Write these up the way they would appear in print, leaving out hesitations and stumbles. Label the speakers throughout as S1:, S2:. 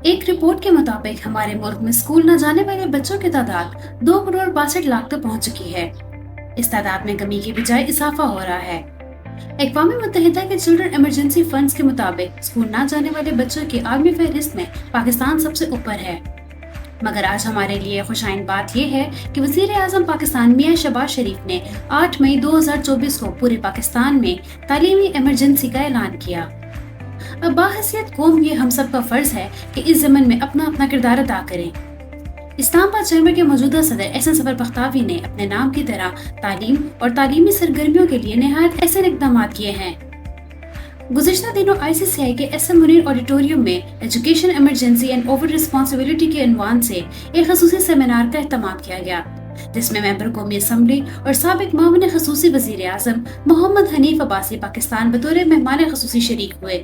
S1: एक रिपोर्ट के मुताबिक हमारे मुल्क में स्कूल न जाने वाले बच्चों की तादाद 2 करोड़ 62 लाख तक पहुंच चुकी है। इस तादाद में कमी के बजाय इजाफा हो रहा है। अक़वाम मुत्तहिदा के चिल्ड्रन इमरजेंसी फंड्स के मुताबिक स्कूल न जाने वाले बच्चों की आलमी फहरिस्त में पाकिस्तान सबसे ऊपर है। मगर आज हमारे लिए खुशाइन बात यह है कि वज़ीर आज़म पाकिस्तान मियां शहबाज शरीफ ने 8 मई 2024 को पूरे पाकिस्तान में तालीमी इमरजेंसी का ऐलान किया। अब बाहसियत कौम ये हम सब का फर्ज है कि इस ज़मन में अपना अपना किरदार अदा करें। इस्लामाबाद चैम्बर के मौजूदा सदर एहसन सफर बख्तावी ने अपने नाम की तरह तालीम और तालीमी सरगर्मियों के लिए निहायत ऐसे इक़दाम किए हैं। गुज़िश्ता दिनों ICCI के SM मुनीर ऑडिटोरियम में education emergency and over responsibility के अनवान से एक खसूसी सेमिनार का एहतमाम किया गया, जिसमें मेंबर कौमी असम्बली और साबिक मामून खसूसी वज़ीर आज़म मोहम्मद हनीफ अब्बासी पाकिस्तान बतौर मेहमान खसूसी शरीक हुए।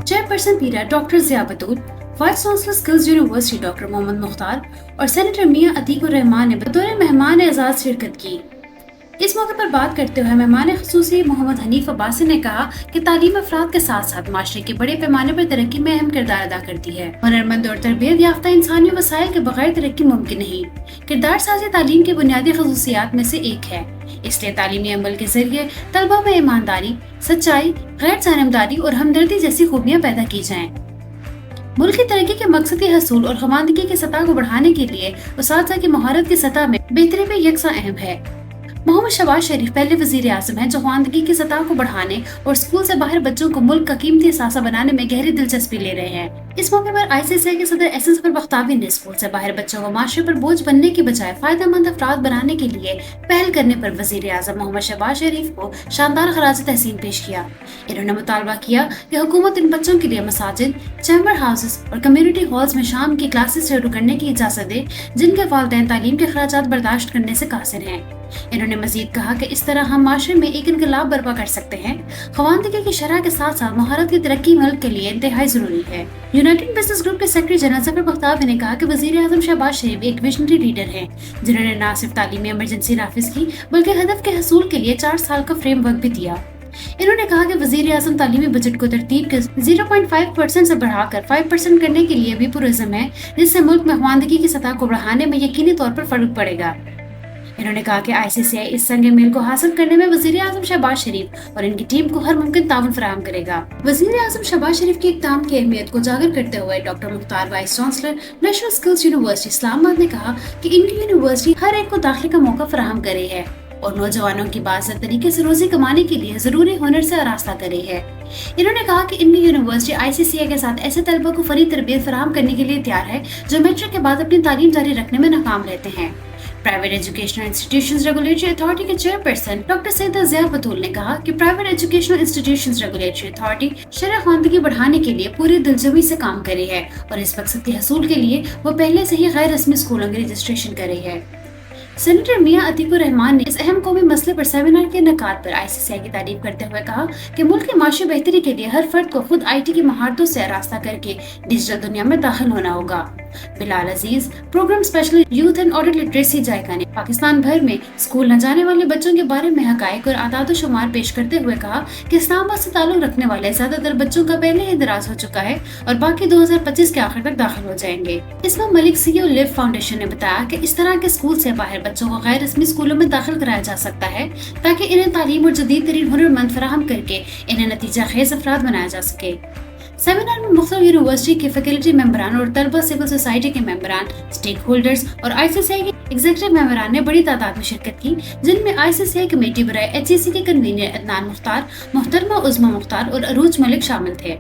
S1: Chairperson PEIRA doctor Zia Batool, vice chancellor skills university doctor Mohammad Mukhtar और सेनेटर मियां अतीकुर रहमान ने बतौर मेहमान एजाज शिरकत की। इस मौके पर बात करते हुए मेहमान खसूसी मोहम्मद हनीफ अब्बासी ने कहा कि तालीम अफराद के साथ साथ माशरे के बड़े पैमाने पर तरक्की में अहम किरदार अदा करती है। हुनरमंद और तरबियत याफ्ता इंसानी वसाइल के बगैर तरक्की मुमकिन नहीं। किरदार साजी तालीम की बुनियादी खसूसियात में से एक है, इसलिए तालीमी अमल के जरिए तलबा में ईमानदारी, सच्चाई, गैर जानबदारी और हमदर्दी जैसी खूबियाँ पैदा की जाएं। मुल्क की तरक्की के मकसदी हसूल और खवानदगी की सतह को बढ़ाने के लिए उस्ताद की महारत की सतह में बेहतरी भी यकसा अहम है। मोहम्मद शहबाज शरीफ पहले वज़ीर आज़म हैं जो खवानदगी की सतह को बढ़ाने और स्कूल से बाहर बच्चों को मुल्क का कीमती असासा बनाने में गहरी दिलचस्पी ले रहे हैं। इस मौके पर ICCI के सदर एहसन सफर बख्तावी ने स्कूल से बाहर बच्चों को माशरे पर बोझ बनने की बजाय फायदेमंद अफराद बनाने के लिए पहल करने पर वज़ीर आज़म मोहम्मद शहबाज शरीफ को शानदार खराज तहसीन पेश किया। इन्होंने मुतालबा किया कि हुकूमत इन बच्चों के लिए मसाजिद, चैम्बर हाउसेस और कम्युनिटी हॉल्स में शाम की क्लासेस शुरू करने की इजाज़त दे जिनके वालिदैन तालीम के अखराजात बर्दाश्त करने से कासिर हैं। इन्होंने मजीद कहा कि इस तरह हम माशरे में एक इनकलाब बर्पा कर सकते हैं। खवानदगी की शरह के साथ साथ महारत की तरक्की मुल्क के लिए इंतहाई जरूरी है। यूनाइटेड बिजनेस ग्रुप के सेक्रेटरी जनरल ज़फर बख्तावी ने कहा कि वज़ीर आज़म शहबाज शरीफ एक विजनरी लीडर हैं जिन्होंने न सिर्फ तालीमी इमरजेंसी नाफिज की बल्कि हदफ के हसूल के लिए 4 साल का फ्रेमवर्क भी दिया। इन्होंने कहा कि वज़ीर आज़म तालीमी बजट को तरतीब के 0.5% से बढ़ाकर 5% करने के लिए भी पुरज़्म है, जिससे मुल्क में खवानदगी की सतह को बढ़ाने में यकीनी तौर पर फर्क पड़ेगा। इन्होंने कहा कि ICCI इस संग मेल को हासिल करने में वज़ीर आज़म शहबाज शरीफ और इनकी टीम को हर मुमकिन ताउन फराहम करेगा। वज़ीर आज़म शहबाज शरीफ के इक़दाम की अहमियत को उजागर करते हुए doctor Mukhtar vice chancellor national skills university Islamabad ने कहा कि इनकी यूनिवर्सिटी हर एक को दाखिले का मौका फराहम कर रही है और नौजवानों की बाज़ात तरीके से रोजी कमाने के लिए जरूरी हुनर से आरास्ता कर रही है। इन्होंने कहा कि इनकी यूनिवर्सिटी ICCI के साथ ऐसे तलबा को फरी तरबियत फराहम करने के लिए तैयार है जो मैट्रिक के बाद अपनी तालीम जारी रखने में नाकाम रहते हैं। Private educational institutions regulatory authority के चेयरपर्सन डॉक्टर सैयदा ज़िया बतूल ने कहा कि private educational institutions regulatory authority शरह खवानदगी बढ़ाने के लिए पूरी दिलजमी से काम कर रही है और इस मकसद के हसूल के लिए वो पहले से ही गैर रस्मी स्कूलों की रजिस्ट्रेशन कर रही है। सेनेटर मियां अतीकुर रहमान ने इस अहम कौमी मसले पर सेमिनार के इनेकाद पर ICCI की तारीफ करते हुए कहा कि मुल्क की माशी बेहतरी के लिए हर फर्द को खुद IT की महारतों से आरास्ता करके डिजिटल दुनिया में दाखिल होना होगा। Bilal Aziz, programme specialist youth and ऑडिट लिटरेसी जायका ने पाकिस्तान भर में स्कूल न जाने वाले बच्चों के बारे में हकायक और आदाद शुमार पेश करते हुए कहा कि इस्लामाबाद से ताल्लुक रखने वाले ज्यादातर बच्चों का पहले ही इंदराज हो चुका है और बाकी 2025 के आखिर तक दाखिल हो जाएंगे। इसमें मलिक CEO लिव फाउंडेशन ने बताया कि इस तरह के स्कूल से बाहर बच्चों को गैर रस्मी स्कूलों में दाखिल कराया जा सकता है ताकि इन्हें तालीम और जदीद तरीन हुनरमंद फराहम करके इन्हें नतीजा खेज अफराद बनाया जा सके। सेमिनार में मुख्तलिफ यूनिवर्सिटी के फैकल्टी मेंबरान और तलबा सिविल सोसाइटी के मेंबरान, स्टेक होल्डर्स और ICCI के एग्जीक्यूटिव मेंबरान ने बड़ी तादाद में शिरकत की, जिनमें ICCI कमेटी बराए HEC के कन्वीनर अदनान मुख्तार, मोहतरमा उज़मा मुख्तार और अरूज मलिक शामिल थे।